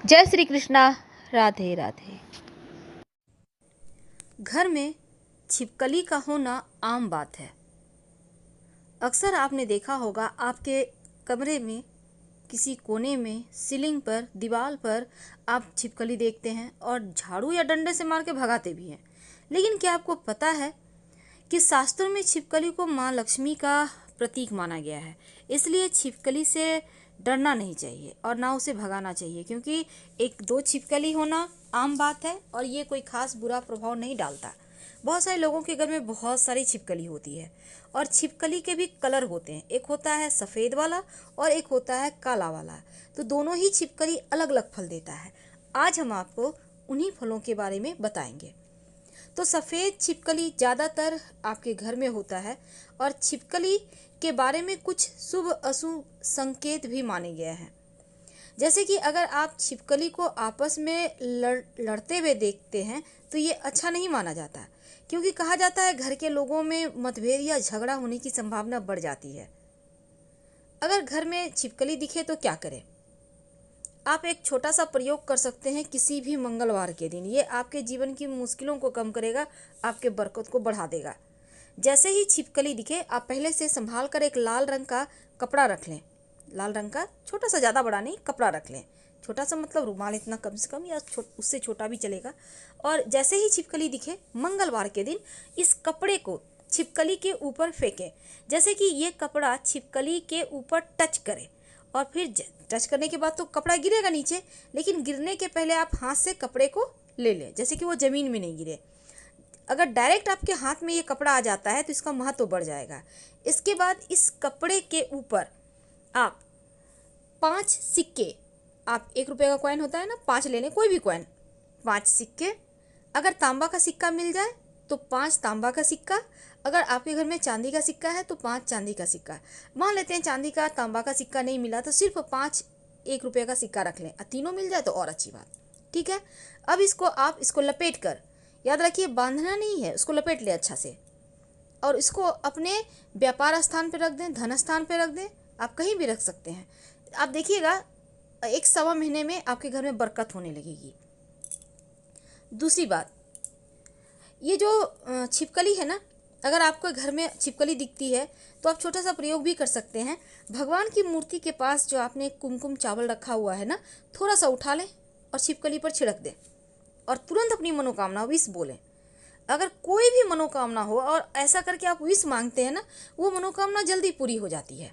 जय श्री कृष्णा। राधे राधे। घर में छिपकली का होना आम बात है। अक्सर आपने देखा होगा आपके कमरे में किसी कोने में सीलिंग पर दीवार पर आप छिपकली देखते हैं और झाड़ू या डंडे से मार के भगाते भी हैं। लेकिन क्या आपको पता है कि शास्त्रों में छिपकली को माँ लक्ष्मी का प्रतीक माना गया है। इसलिए छिपकली से डरना नहीं चाहिए और ना उसे भगाना चाहिए, क्योंकि एक दो छिपकली होना आम बात है और ये कोई खास बुरा प्रभाव नहीं डालता। बहुत सारे लोगों के घर में बहुत सारी छिपकली होती है और छिपकली के भी कलर होते हैं। एक होता है सफ़ेद वाला और एक होता है काला वाला। तो दोनों ही छिपकली अलग अलग फल देता है। आज हम आपको उन्हीं फलों के बारे में बताएंगे। तो सफ़ेद छिपकली ज़्यादातर आपके घर में होता है और छिपकली के बारे में कुछ शुभ अशुभ संकेत भी माने गए हैं। जैसे कि अगर आप छिपकली को आपस में लड़ते हुए देखते हैं तो ये अच्छा नहीं माना जाता, क्योंकि कहा जाता है घर के लोगों में मतभेद या झगड़ा होने की संभावना बढ़ जाती है। अगर घर में छिपकली दिखे तो क्या करें? आप एक छोटा सा प्रयोग कर सकते हैं किसी भी मंगलवार के दिन। ये आपके जीवन की मुश्किलों को कम करेगा, आपके बरकत को बढ़ा देगा। जैसे ही छिपकली दिखे आप पहले से संभाल कर एक लाल रंग का कपड़ा रख लें। लाल रंग का छोटा सा, ज़्यादा बड़ा नहीं, कपड़ा रख लें। छोटा सा मतलब रुमाल इतना कम से कम, या उससे छोटा भी चलेगा। और जैसे ही छिपकली दिखे मंगलवार के दिन इस कपड़े को छिपकली के ऊपर फेंकें। जैसे कि ये कपड़ा छिपकली के ऊपर टच करे और फिर टच करने के बाद तो कपड़ा गिरेगा नीचे, लेकिन गिरने के पहले आप हाथ से कपड़े को ले लें, जैसे कि वो ज़मीन में नहीं गिरे। अगर डायरेक्ट आपके हाथ में ये कपड़ा आ जाता है तो इसका महत्व बढ़ जाएगा। इसके बाद इस कपड़े के ऊपर आप 5 सिक्के, आप 1 रुपये का कॉइन होता है ना, 5 ले लें, कोई भी कॉइन, 5 सिक्के। अगर तांबा का सिक्का मिल जाए तो 5 तांबा का सिक्का। अगर आपके घर में चांदी का सिक्का है तो 5 चांदी का सिक्का। मान लेते हैं चांदी का तांबा का सिक्का नहीं मिला तो सिर्फ 5 1 रुपये का सिक्का रख लें। तीनों मिल जाए तो और अच्छी बात। ठीक है। अब इसको लपेट कर, याद रखिए बांधना नहीं है, उसको लपेट लें अच्छा से और इसको अपने व्यापार स्थान पर रख दें, धन स्थान पर रख दें, आप कहीं भी रख सकते हैं। आप देखिएगा 1 सवा महीने में आपके घर में बरकत होने लगेगी। दूसरी बात, ये जो छिपकली है ना, अगर आपको घर में छिपकली दिखती है तो आप छोटा सा प्रयोग भी कर सकते हैं। भगवान की मूर्ति के पास जो आपने कुमकुम चावल रखा हुआ है ना, थोड़ा सा उठा लें और छिपकली पर छिड़क दें और तुरंत अपनी मनोकामना विश बोलें। अगर कोई भी मनोकामना हो और ऐसा करके आप विश मांगते हैं ना, वो मनोकामना जल्दी पूरी हो जाती है।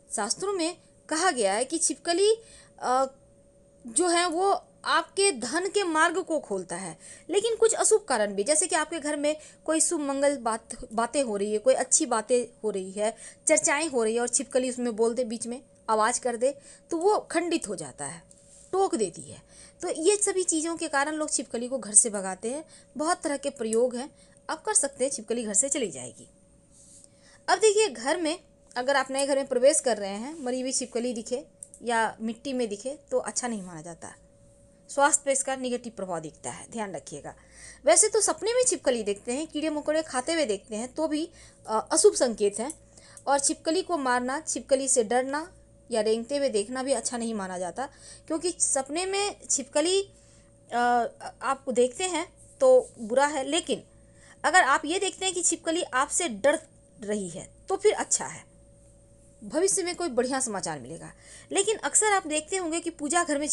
शास्त्रों में कहा गया है कि छिपकली जो है वो आपके धन के मार्ग को खोलता है। लेकिन कुछ अशुभ कारण भी, जैसे कि आपके घर में कोई शुभ मंगल बातें हो रही है, कोई अच्छी बातें हो रही है, चर्चाएं हो रही है और छिपकली उसमें बोल दे, बीच में आवाज़ कर दे, तो वो खंडित हो जाता है, टोक देती है। तो ये सभी चीज़ों के कारण लोग छिपकली को घर से भगाते हैं। बहुत तरह के प्रयोग हैं, आप कर सकते हैं, छिपकली घर से चली जाएगी। अब देखिए, घर में अगर आप नए घर में प्रवेश कर रहे हैं, मरी हुई छिपकली दिखे या मिट्टी में दिखे तो अच्छा नहीं माना जाता। स्वास्थ्य पे इसका निगेटिव प्रभाव दिखता है, ध्यान रखिएगा। वैसे तो सपने में छिपकली देखते हैं, कीड़े मकोड़े खाते हुए देखते हैं तो भी अशुभ संकेत हैं। और छिपकली को मारना, छिपकली से डरना या रेंगते हुए देखना भी अच्छा नहीं माना जाता, क्योंकि सपने में छिपकली आप देखते हैं तो बुरा है। लेकिन अगर आप ये देखते हैं कि छिपकली आपसे डर रही है तो फिर अच्छा है, भविष्य में कोई बढ़िया समाचार मिलेगा। लेकिन अक्सर आप देखते होंगे कि पूजा घर में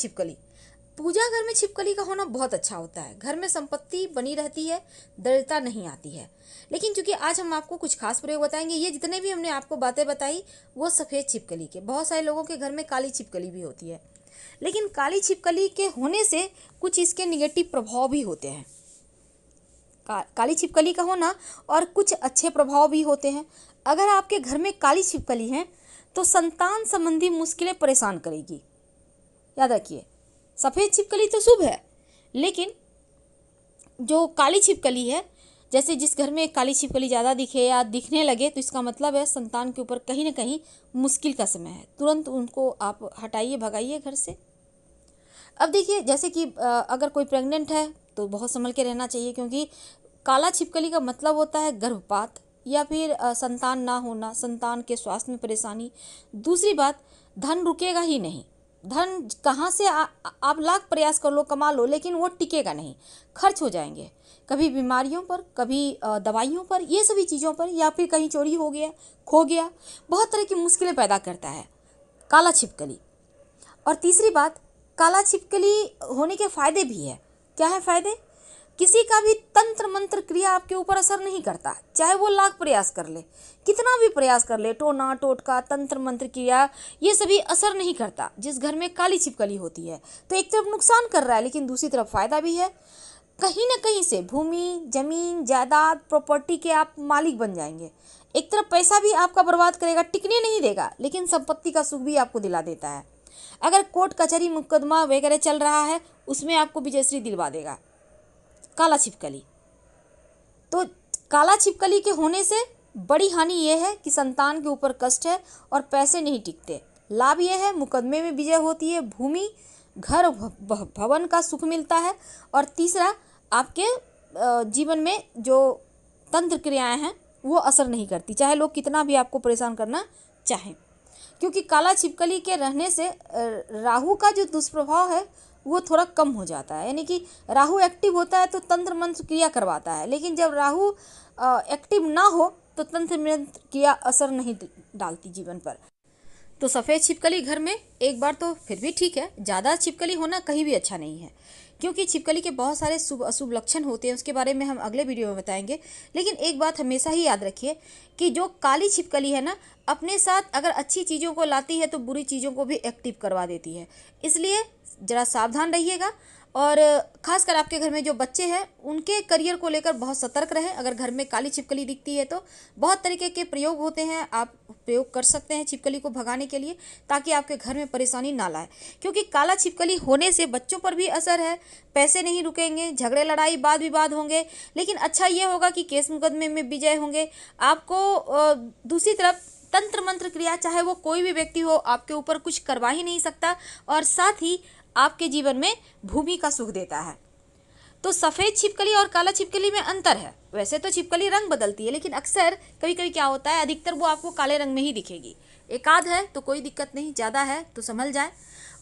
छिपकली का होना बहुत अच्छा होता है। घर में संपत्ति बनी रहती है, दरिद्रता नहीं आती है। लेकिन चूंकि आज हम आपको कुछ खास प्रयोग बताएंगे, ये जितने भी हमने आपको बातें बताई वो सफ़ेद छिपकली के। बहुत सारे लोगों के घर में काली छिपकली भी होती है, लेकिन काली छिपकली के होने से कुछ इसके निगेटिव प्रभाव भी होते हैं। काली छिपकली का होना और कुछ अच्छे प्रभाव भी होते हैं। अगर आपके घर में काली छिपकली है तो संतान संबंधी मुश्किलें परेशान करेगी। याद रखिए, सफ़ेद छिपकली तो शुभ है, लेकिन जो काली छिपकली है, जैसे जिस घर में काली छिपकली ज़्यादा दिखे या दिखने लगे तो इसका मतलब है संतान के ऊपर कहीं ना कहीं मुश्किल का समय है। तुरंत उनको आप हटाइए, भगाइए घर से। अब देखिए, जैसे कि अगर कोई प्रेग्नेंट है तो बहुत संभल के रहना चाहिए, क्योंकि काला छिपकली का मतलब होता है गर्भपात या फिर संतान ना होना, संतान के स्वास्थ्य में परेशानी। दूसरी बात, धन रुकेगा ही नहीं। धन कहाँ से आप लाख प्रयास कर लो, कमा लो, लेकिन वो टिकेगा नहीं, खर्च हो जाएंगे, कभी बीमारियों पर, कभी दवाइयों पर, ये सभी चीज़ों पर, या फिर कहीं चोरी हो गया, खो गया, बहुत तरह की मुश्किलें पैदा करता है काला छिपकली। और तीसरी बात, काला छिपकली होने के फायदे भी है। क्या है फायदे? किसी का भी तंत्र मंत्र क्रिया आपके ऊपर असर नहीं करता, चाहे वो लाख प्रयास कर ले, कितना भी प्रयास कर ले, टोना टोटका तंत्र मंत्र क्रिया, ये सभी असर नहीं करता जिस घर में काली छिपकली होती है। तो एक तरफ नुकसान कर रहा है, लेकिन दूसरी तरफ फायदा भी है। कहीं ना कहीं से भूमि, जमीन, जायदाद, प्रॉपर्टी के आप मालिक बन जाएंगे। एक तरफ पैसा भी आपका बर्बाद करेगा, टिकने नहीं देगा, लेकिन संपत्ति का सुख भी आपको दिला देता है। अगर कोर्ट कचहरी मुकदमा वगैरह चल रहा है, उसमें आपको विजयश्री दिलवा देगा काला छिपकली। तो काला छिपकली के होने से बड़ी हानि यह है कि संतान के ऊपर कष्ट है और पैसे नहीं टिकते। लाभ यह है, मुकदमे में विजय होती है, भूमि, घर, भवन का सुख मिलता है। और तीसरा, आपके जीवन में जो तंत्र क्रियाएं हैं वो असर नहीं करती, चाहे लोग कितना भी आपको परेशान करना चाहें। क्योंकि काला छिपकली के रहने से राहु का जो दुष्प्रभाव है वो थोड़ा कम हो जाता है। यानी कि राहु एक्टिव होता है तो तंत्र मंत्र क्रिया करवाता है, लेकिन जब राहु एक्टिव ना हो तो तंत्र मंत्र क्रिया असर नहीं डालती जीवन पर। तो सफ़ेद छिपकली घर में एक बार तो फिर भी ठीक है, ज़्यादा छिपकली होना कहीं भी अच्छा नहीं है, क्योंकि छिपकली के बहुत सारे शुभ अशुभ लक्षण होते हैं, उसके बारे में हम अगले वीडियो में बताएंगे। लेकिन एक बात हमेशा ही याद रखिए कि जो काली छिपकली है ना, अपने साथ अगर अच्छी चीज़ों को लाती है तो बुरी चीज़ों को भी एक्टिव करवा देती है। इसलिए ज़रा सावधान रहिएगा। और खासकर आपके घर में जो बच्चे हैं उनके करियर को लेकर बहुत सतर्क रहें। अगर घर में काली छिपकली दिखती है तो बहुत तरीके के प्रयोग होते हैं, आप प्रयोग कर सकते हैं छिपकली को भगाने के लिए, ताकि आपके घर में परेशानी ना लाए। क्योंकि काला छिपकली होने से बच्चों पर भी असर है, पैसे नहीं रुकेंगे, झगड़े लड़ाई वाद विवाद होंगे, लेकिन अच्छा ये होगा कि केस मुकदमे में विजय होंगे आपको। दूसरी तरफ तंत्र मंत्र क्रिया, चाहे वो कोई भी व्यक्ति हो, आपके ऊपर कुछ करवा ही नहीं सकता, और साथ ही आपके जीवन में भूमि का सुख देता है। तो सफ़ेद छिपकली और काला छिपकली में अंतर है। वैसे तो छिपकली रंग बदलती है, लेकिन अक्सर कभी कभी क्या होता है, अधिकतर वो आपको काले रंग में ही दिखेगी। एकाध है तो कोई दिक्कत नहीं, ज़्यादा है तो संभल जाए।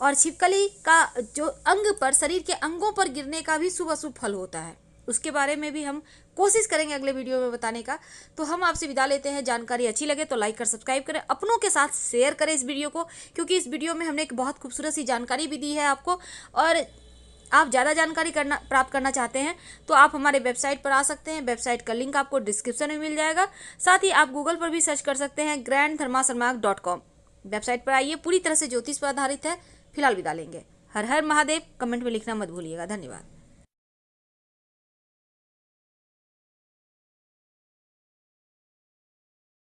और छिपकली का जो अंग पर, शरीर के अंगों पर गिरने का भी शुभ अशुभ फल होता है, उसके बारे में भी हम कोशिश करेंगे अगले वीडियो में बताने का। तो हम आपसे विदा लेते हैं। जानकारी अच्छी लगे तो लाइक कर सब्सक्राइब करें, अपनों के साथ शेयर करें इस वीडियो को, क्योंकि इस वीडियो में हमने एक बहुत खूबसूरत सी जानकारी भी दी है आपको। और आप ज़्यादा जानकारी प्राप्त करना चाहते हैं तो आप हमारे वेबसाइट पर आ सकते हैं। वेबसाइट का लिंक आपको डिस्क्रिप्शन में मिल जाएगा। साथ ही आप गूगल पर भी सर्च कर सकते हैं grandthermasalmark.com। वेबसाइट पर आइए, पूरी तरह से ज्योतिष पर आधारित है। फिलहाल विदा लेंगे। हर हर महादेव। कमेंट में लिखना मत भूलिएगा। धन्यवाद।